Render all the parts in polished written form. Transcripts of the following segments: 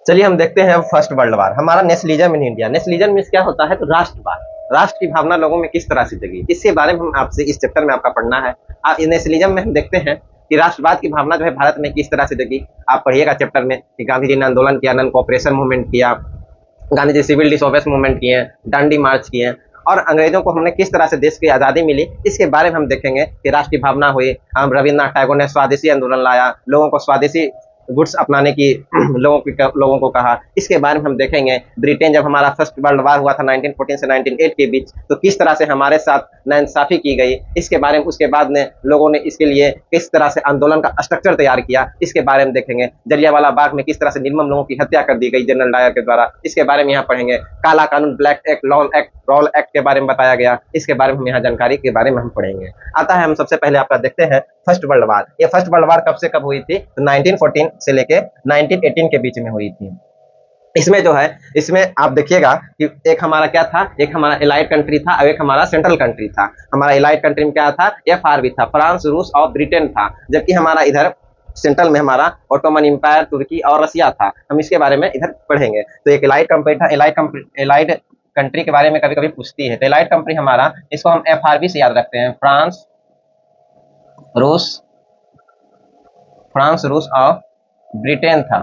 चलिए हम देखते हैं फर्स्ट वर्ल्ड वार। हमारा nationalism in India. Nationalism means क्या होता है? तो राष्ट्रवाद। राष्ट्र की भावना लोगों में किस तरह से जगी, इसके बारे में हम आपसे इस चैप्टर में आपका पढ़ना है। नेशनलिज्म में हम देखते हैं कि राष्ट्रवाद की भावना जो है भारत में किस तरह से जगी। आप पढ़िएगा चैप्टर में कि गांधी जी ने आंदोलन किया, नन कोऑपरेशन मूवमेंट किया, गांधी जी सिविल डिसोबेस मूवमेंट किए, डांडी मार्च किए, और अंग्रेजों को हमने किस तरह से देश की आज़ादी मिली, इसके बारे में हम देखेंगे कि राष्ट्रीय भावना हुई। हम रविन्द्रनाथ टैगोर ने स्वदेशी आंदोलन लाया, लोगों को स्वदेशी गुड्स अपनाने की लोगों को कहा, इसके बारे में हम देखेंगे। ब्रिटेन जब हमारा फर्स्ट वर्ल्ड वार हुआ था 1914 से 1908 के बीच, तो किस तरह से हमारे साथ नाइंसाफी की गई, इसके बारे में उसके बाद में लोगों ने इसके लिए किस तरह से आंदोलन का स्ट्रक्चर तैयार किया, इसके बारे में देखेंगे। जलियांवाला बाग में किस तरह से निर्मम लोगों की हत्या कर दी गई जनरल डायर के द्वारा, इसके बारे में यहाँ पढ़ेंगे। काला कानून, ब्लैक एक्ट, रॉल एक्ट के बारे में बताया गया, इसके बारे में हम यहाँ जानकारी के बारे में हम पढ़ेंगे। आता है हम सबसे पहले आपका देखते हैं फर्स्ट वर्ल्ड वार। ये फर्स्ट वर्ल्ड वार कब से कब हुई थी? तो 1914 से लेके 1918 के बीच में हुई थी। इसमें जो है, इसमें आप देखिएगा कि एक हमारा क्या था, एक हमारा एलाइड कंट्री था और एक हमारा सेंट्रल कंट्री था। हमारा एलाइड कंट्री में क्या था? FRB था, फ्रांस, रूस और ब्रिटेन था। जबकि हमारा इधर सेंट्रल में हमारा ऑटोमन एम्पायर, तुर्की और रसिया था। हम इसके बारे में इधर पढ़ेंगे। तो एक एलाइड कंट्री था। एलाइड कंट्री के बारे में कभी कभी पूछती है। तो एलाइड कंट्री हमारा, इसको हम FRB से याद रखते हैं, फ्रांस, रूस और ब्रिटेन था।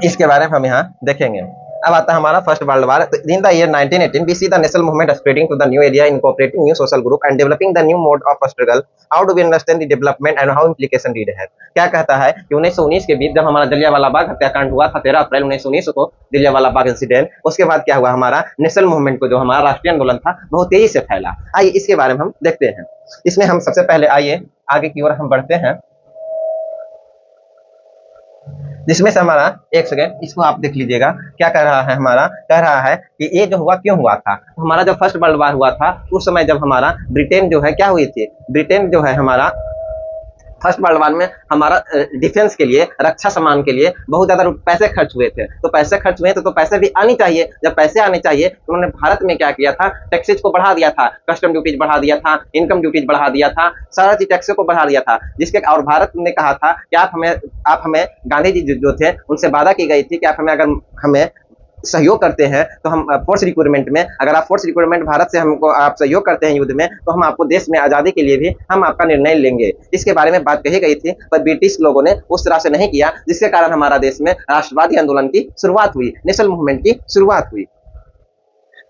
इसके बारे में हम यहाँ देखेंगे। अब आता है हमारा first world war. In the year 1918 we see the national movement spreading to the new area, incorporating new social group and developing the new mode of struggle. How do we understand the development and how implication did है? क्या कहता है कि 1919 के बीच जब हमारा जलियांवाला बाग हत्याकांड हुआ था 13 अप्रैल 1919 को, जलियांवाला बाग इंसिडेंट, उसके बाद क्या हुआ, हमारा नेशनल मूवमेंट को, जो हमारा राष्ट्रीय आंदोलन था, बहुत तेजी से फैला। आइए इसके बारे में हम देखते हैं। इसमें हम सबसे पहले आइए आगे की ओर हम बढ़ते हैं, जिसमें से हमारा, एक सेकेंड इसको आप देख लीजिएगा क्या कह रहा है। हमारा कह रहा है कि ये जो हुआ क्यों हुआ था। हमारा जब फर्स्ट वर्ल्ड वार हुआ था उस समय जब हमारा ब्रिटेन जो है क्या हुई थी, ब्रिटेन जो है हमारा फर्स्ट वर्ल्ड वार में हमारा डिफेंस के लिए, रक्षा सामान के लिए बहुत ज्यादा पैसे खर्च हुए थे। तो पैसे खर्च हुए तो पैसे भी आनी चाहिए। जब पैसे आने चाहिए तो उन्होंने भारत में क्या किया था, टैक्सेज को बढ़ा दिया था, कस्टम ड्यूटीज बढ़ा दिया था, इनकम ड्यूटीज बढ़ा दिया था, सारा चीज टैक्स को बढ़ा दिया था। जिसके और भारत ने कहा था कि आप हमें गांधी जी जो थे उनसे वादा की गई थी कि आप हमें, अगर हमें सहयोग करते हैं तो हम फोर्स रिक्रूटमेंट में, अगर आप फोर्स रिक्रूटमेंट भारत से हमको आप सहयोग करते हैं युद्ध में, तो हम आपको देश में आज़ादी के लिए भी हम आपका निर्णय लेंगे। इसके बारे में बात कही गई थी, पर ब्रिटिश लोगों ने उस तरह से नहीं किया, जिसके कारण हमारा देश में राष्ट्रवादी आंदोलन की शुरुआत हुई, नेशनल मूवमेंट की शुरुआत हुई।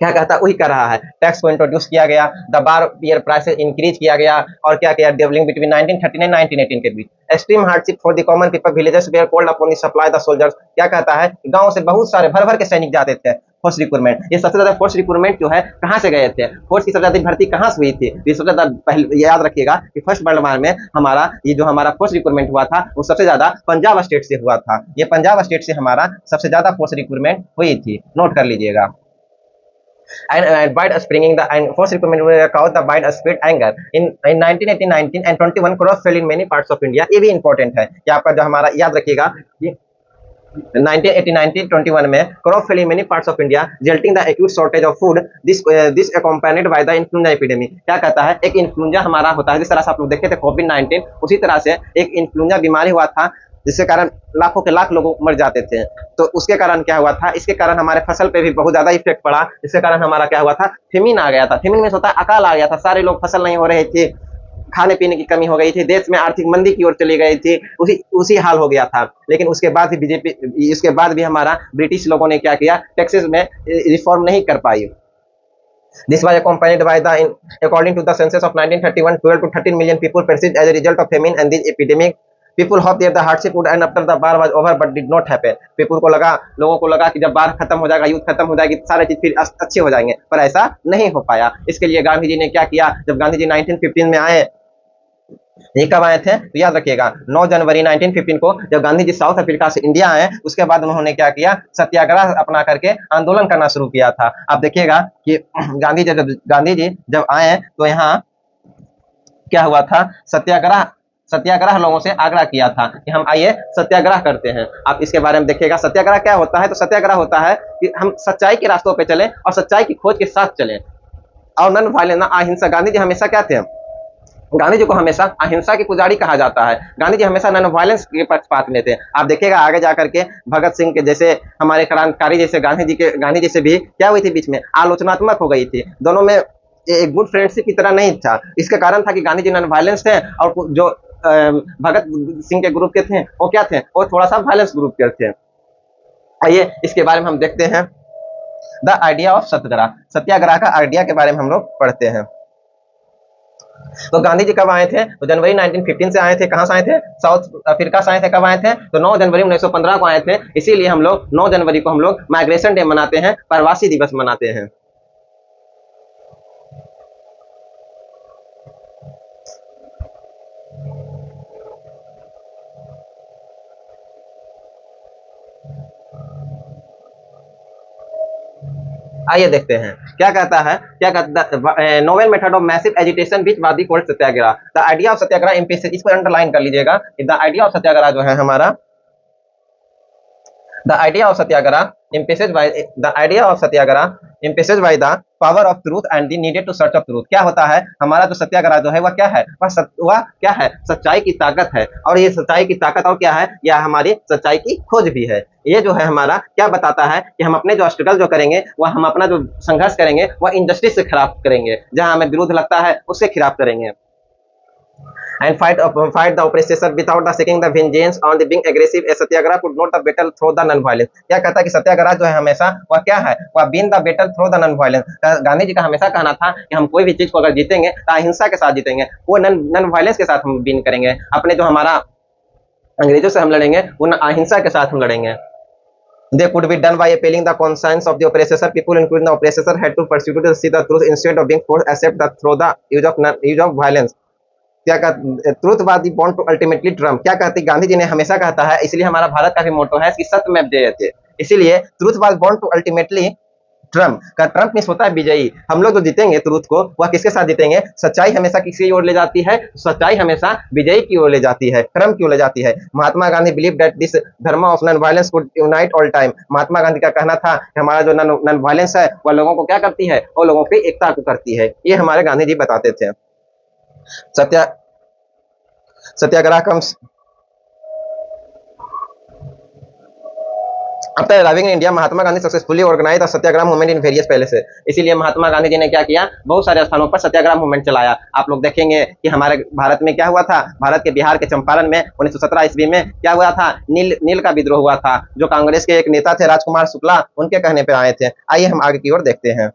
क्या कहता, वही कर रहा है। टैक्स को इंट्रोड्यूस किया गया, the bar beer prices increase किया गया, और क्या किया, डेवलिंग बिटवीन 1939 1918 के बीच। Extreme hardship for the common people, villagers were called upon the supply the soldiers. क्या कहता है, गांव से बहुत सारे भर भर के सैनिक जाते थे फोर्स रिक्रूटमेंट। ये सबसे ज्यादा फोर्स रिक्रूटमेंट जो है कहाँ से गए थे, फोर्स की सबसे ज्यादा भर्ती कहाँ से हुई थी? ये सबसे ज्यादा पहले याद रखिएगा कि फर्स्ट वर्ल्ड वार में हमारा ये जो हमारा फोर्स रिक्रूटमेंट हुआ था वो सबसे ज्यादा पंजाब स्टेट से हुआ था। ये पंजाब स्टेट से हमारा सबसे ज्यादा फोर्स रिक्रूटमेंट हुई थी, नोट कर लीजिएगा। And wide springing the and force recruitment caused the wide spread anger in 1918 19 and 21 crop fell in many parts of India। ये भी important है कि आपका जो हमारा याद रखिएगा कि 1918 1921 में crop fell in many parts of India resulting the acute shortage of food। this accompanied by the influenza epidemic। क्या कहता है, एक इन्फ्लुएंजा हमारा होता है, जिस तरह से आप लोग देखे थे कोविड-19, उसी तरह से एक इन्फ्लुएंजा बीमारी हुआ था, जिसके कारण लाखों के लाख लोग मर जाते थे। तो उसके कारण क्या हुआ था, इसके कारण हमारे फसल पे भी बहुत ज्यादा इफेक्ट पड़ा। इसके कारण हमारा क्या हुआ था, फेमिन आ गया था। फेमिन में होता है अकाल आ गया था, सारे लोग फसल नहीं हो रहे थे, खाने पीने की कमी हो गई थी, देश में आर्थिक मंदी की ओर चली गई थी, उसी हाल हो गया था। लेकिन उसके बाद भी बीजेपी, इसके बाद भी हमारा ब्रिटिश लोगों ने क्या किया, टैक्सेस में रिफॉर्म नहीं कर पाई। This was accompanied by the, according to the census of 1931, 12 to 13 million people perished as a result of famine and this epidemic। People hoped that the hardship would end after the war was over, but did not happen। लोगों को लगा कि जब बाढ़ खत्म हो जाएगा, युद्ध खत्म हो जाएगी, सारे चीज फिर अच्छे हो जाएंगे, पर ऐसा नहीं हो पाया। इसके लिए गांधी जी ने क्या किया, जब गांधी जी 1915 में आए, ये कब आए थे तो याद रखिएगा 9 जनवरी 1915 को, जब गांधी जी साउथ अफ्रीका से इंडिया आए, उसके बाद उन्होंने क्या किया, सत्याग्रह अपना करके आंदोलन करना शुरू किया था। आप देखिएगा कि गांधी जी जब आए तो यहाँ क्या हुआ था, सत्याग्रह लोगों से आग्रह किया था कि हम आइए सत्याग्रह करते हैं। आप इसके बारे में देखिएगा सत्याग्रह क्या होता है। तो सत्याग्रह होता है कि हम सच्चाई के रास्तों पे चलें और सच्चाई की खोज के साथ चलें, और नन वायलेंस, अहिंसा। गांधी जी हमेशा क्या थे, गांधी जी को हमेशा अहिंसा के पुजारी कहा जाता है। गांधी जी हमेशा नॉन वायलेंस के पक्षपात में थे। आप देखिएगा आगे जाकर के भगत सिंह के जैसे हमारे क्रांतिकारी जैसे गांधी जी से भी क्या हुई थी, बीच में आलोचनात्मक हो गई थी। दोनों में एक गुड फ्रेंडशिप की तरह नहीं था। इसका कारण था कि गांधी जी नॉन वायलेंस थे और जो भगत सिंह के ग्रुप के थे वो क्या थे, वो थोड़ा सा वायलेंस ग्रुप के थे। आइए इसके बारे में हम देखते हैं। द आइडिया ऑफ सत्याग्रह, सत्याग्रह का आइडिया के बारे में हम लोग पढ़ते हैं। तो गांधी जी कब आए थे, तो जनवरी 1915 से आए थे। कहां से आए थे, साउथ अफ्रीका से आए थे। कब आए थे, तो 9 जनवरी 1915 को आए थे। इसीलिए हम लोग 9 जनवरी को हम लोग माइग्रेशन डे मनाते हैं, प्रवासी दिवस मनाते हैं। आइए देखते हैं क्या कहता है, क्या कहता है novel method of massive agitation which वादी called satyagraha. The idea of satyagraha emphasis, इसको अंडरलाइन कर लीजिएगा। द आइडिया ऑफ सत्याग्रह जो है हमारा, the idea of satyagraha emphasises by the idea of satyagraha emphasises by the power of truth and the needed to search of truth. क्या होता है हमारा जो सत्याग्रह जो है वह क्या है, वह क्या है, सच्चाई की ताकत है। और ये सच्चाई की ताकत और क्या है, यह हमारी सच्चाई की खोज भी है। ये जो है हमारा क्या बताता है कि हम अपने जो स्ट्रगल जो करेंगे, वह हम अपना जो संघर्ष करेंगे वह इंजस्टिस से खिलाफ करेंगे, जहां हमें विरोध लगता है उससे खिलाफ करेंगे। And fight the oppressor without the seeking the vengeance on the being aggressive. A satyagraha could not the battle through the non-violence. क्या कहता है कि सत्याग्रह जो है हमेशा वह क्या है, वह win the battle through the non-violence। Gandhi ji का हमेशा कहना था कि हम कोई भी चीज को अगर जीतेंगे तो अहिंसा के साथ जीतेंगे, वो नॉन वायलेंस के साथ हम विन करेंगे। अपने जो हमारा अंग्रेजों से हम लड़ेंगे उन अहिंसा के साथ हम लड़ेंगे। They could be done by appealing the conscience of the oppressor. People, including the oppressor, had to pursue to see the truth instead of being forced to accept that through the use of violence. क्या कहते, truth was the bond to ultimately triumph. क्या कहते, गांधी जी ने हमेशा कहता है, इसलिए हमारा भारत का भी मोटो है कि सत्यमेव जयते। इसीलिए truth was bound to ultimately triumph का, ट्रम्प में होता है विजयी। हम लोग जो जीतेंगे ट्रुथ को, वह किसके साथ जीतेंगे, सच्चाई हमेशा किसकी ओर ले जाती है, सच्चाई हमेशा विजयी की ओर ले जाती है, ट्रम्प की ओर ले जाती है। Mahatma Gandhi believe that this dharma of non violence could unite all time. Mahatma Gandhi का कहना था कि हमारा जो नॉन वायलेंस है वह लोगों को क्या करती है, वो लोगों की एकता को करती है। ये हमारे गांधी जी बताते थे। Satyagraha comes after arriving in India, Mahatma Gandhi successfully organise the satyagraha movement in various places. इसीलिए महात्मा गांधी जी ने क्या किया, बहुत सारे स्थानों पर सत्याग्रह मूवमेंट चलाया। आप लोग देखेंगे कि हमारे भारत में क्या हुआ था, भारत के बिहार के चंपारण में 1917 ईस्वी में क्या हुआ था, नील का विद्रोह हुआ था। जो कांग्रेस के एक नेता थे राजकुमार शुक्ला, उनके कहने पर आए थे। आइए हम आगे की ओर देखते हैं।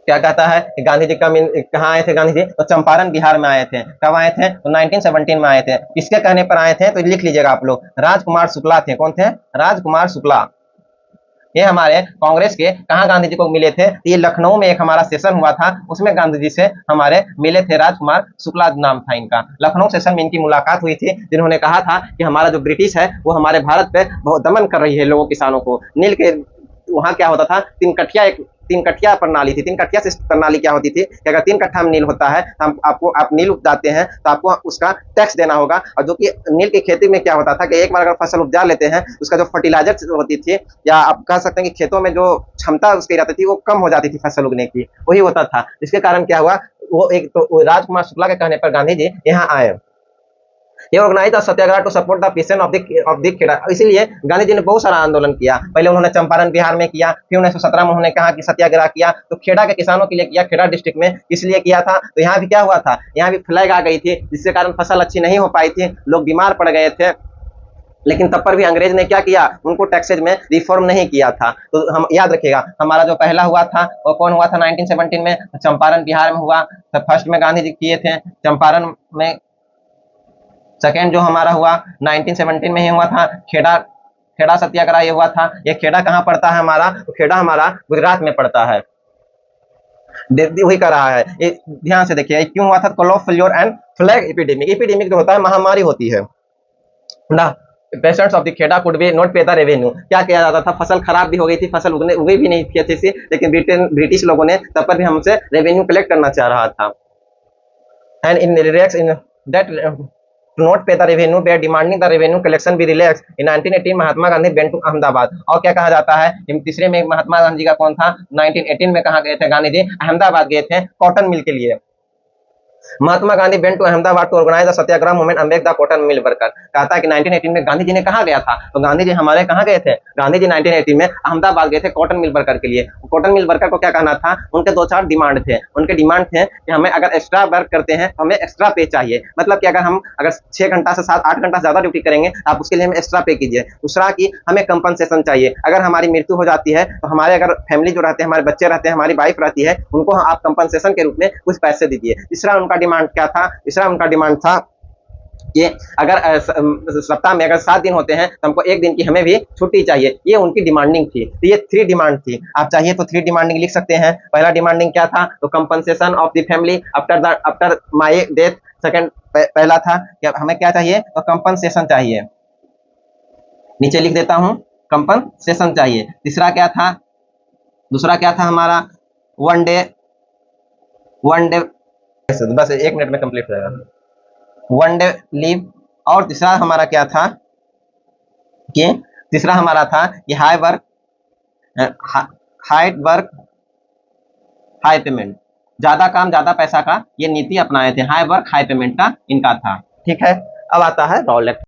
क्या कहता है कि गांधी जी कहाँ आए थे, गांधी जी तो चंपारण बिहार में आए थे। कब आए थे, तो 1917 में आए थे। किसके कहने पर आए थे, तो लिख लीजिएगा आप लोग, राजकुमार शुक्ला थे। कौन थे, राजकुमार शुक्ला। ये हमारे कांग्रेस के कहाँ गांधी जी को मिले थे, ये लखनऊ में एक हमारा सेशन हुआ था, उसमें गांधी जी से हमारे मिले थे। राजकुमार शुक्ला नाम था इनका। लखनऊ सेशन में इनकी मुलाकात हुई थी, जिन्होंने कहा था कि हमारा जो ब्रिटिश है वो हमारे भारत पे बहुत दमन कर रही है लोगों किसानों को। नील के वहां क्या होता था, तीन कठिया प्रणाली थी। तीन कठिया प्रणाली क्या होती थी कि अगर 3 कट्ठा में नील होता है तो आप नील उपजाते हैं तो आपको उसका टैक्स देना होगा। और जो कि नील की खेती में क्या होता था कि एक बार अगर फसल उपजा लेते हैं, उसका जो फर्टिलाइजर होती थी, या आप कह सकते हैं कि खेतों में जो क्षमता उसकी रहती थी वो कम हो जाती थी फसल उगने की, वही होता था। जिसके कारण क्या हुआ, वो एक तो राजकुमार शुक्ला के कहने पर गांधी जी यहाँ आए। ये organize the satyagraha to support the peasant of the Kheda. इसीलिए गांधी जी ने बहुत सारा आंदोलन किया। पहले उन्होंने चंपारण बिहार में किया, फिर 1917 में उन्होंने कहा कि सत्याग्रह किया, तो खेड़ा के किसानों के लिए किया, खेड़ा डिस्ट्रिक्ट में इसलिए किया था। तो यहाँ भी क्या हुआ था, यहाँ भी फ्लैग आ गई थी, जिसके कारण फसल अच्छी नहीं हो पाई थी, लोग बीमार पड़ गए थे। लेकिन तब पर भी अंग्रेज ने क्या किया, उनको टैक्सेज में रिफॉर्म नहीं किया था। तो हम याद रखिएगा, हमारा जो पहला हुआ था वो कौन हुआ था, 1917 में चंपारण बिहार में हुआ। तो फर्स्ट में गांधी जी किए थे चंपारण में। सेकेंड जो हमारा हुआ 1917 में ही हुआ था, खेड़ा सत्याग्रह ये हुआ था। ये खेड़ा कहाँ पड़ता है हमारा, तो खेड़ा हमारा गुजरात में पड़ता है। वही कर रहा है, ये ध्यान से देखिए क्यों हुआ था, crop failure and plague epidemic. Epidemic जो होता है महामारी होती है ना। Peasants of the Kheda could be not pay the revenue. क्या किया जाता था, फसल खराब भी हो गई थी, फसल उगे भी नहीं थी अच्छे से, लेकिन ब्रिटिश लोगों ने तब पर भी हमसे रेवेन्यू कलेक्ट करना चाह रहा था। And in react in that to not pay the revenue we demanding the revenue collection be relax in 1918 Mahatma Gandhi went to Ahmedabad. और क्या कहा जाता है, तीसरे में महात्मा गांधी का कौन था, 1918 में कहा गए थे गांधी जी, अहमदाबाद गए थे कॉटन मिल के लिए। Mahatma Gandhi went to Ahmedabad to organise the satyagraha movement and make the cotton mill worker. कहता है कि 1918 में गांधी जी ने कहा गया था, तो गांधी जी हमारे कहाँ गए थे, गांधी जी 1918 में अहमदाबाद गए थे कॉटन मिल वर्कर के लिए। कॉटन मिल वर्कर को क्या कहना था, उनके 2-4 डिमांड थे। उनके डिमांड थे कि हमें अगर एक्स्ट्रा वर्क करते हैं तो हमें एक्स्ट्रा पे चाहिए, मतलब कि अगर 6 घंटा से 7-8 घंटा ज्यादा ड्यूटी करेंगे आप उसके लिए हमें एक्स्ट्रा पे कीजिए। दूसरा कि हमें कंपनसेशन चाहिए, अगर हमारी मृत्यु हो जाती है तो हमारे अगर फैमिली जो रहते हैं, हमारे बच्चे रहते हैं, हमारी वाइफ रहती है, उनको आप कंपनसेशन के रूप में कुछ पैसे दीजिए। तीसरा उनका डिमांड क्या था, तीसरा उनका डिमांड था कि अगर सप्ताह में अगर 7 दिन होते हैं तो हमको 1 दिन की हमें भी छुट्टी चाहिए। ये उनकी डिमांडिंग थी। तो ये 3 डिमांड थी। आप चाहिए तो 3 डिमांडिंग लिख सकते हैं। पहला डिमांडिंग क्या था, तो compensation of the family after my death. Second पहला था कि हमें क्या चाहिए, तो कंपनसेशन चाहिए, नीचे लिख देता हूं, कंपनसेशन चाहिए। तीसरा क्या था, दूसरा क्या था हमारा, वन डे बस 1 मिनट में कंप्लीट हो जाएगा, 1 डे लीव। और तीसरा हमारा क्या था कि तीसरा हमारा था कि हाई वर्क हाई पेमेंट, ज्यादा काम ज्यादा पैसा का ये नीति अपनाए थे। हाई वर्क हाई पेमेंट का इनका था। ठीक है, अब आता है रॉलेट।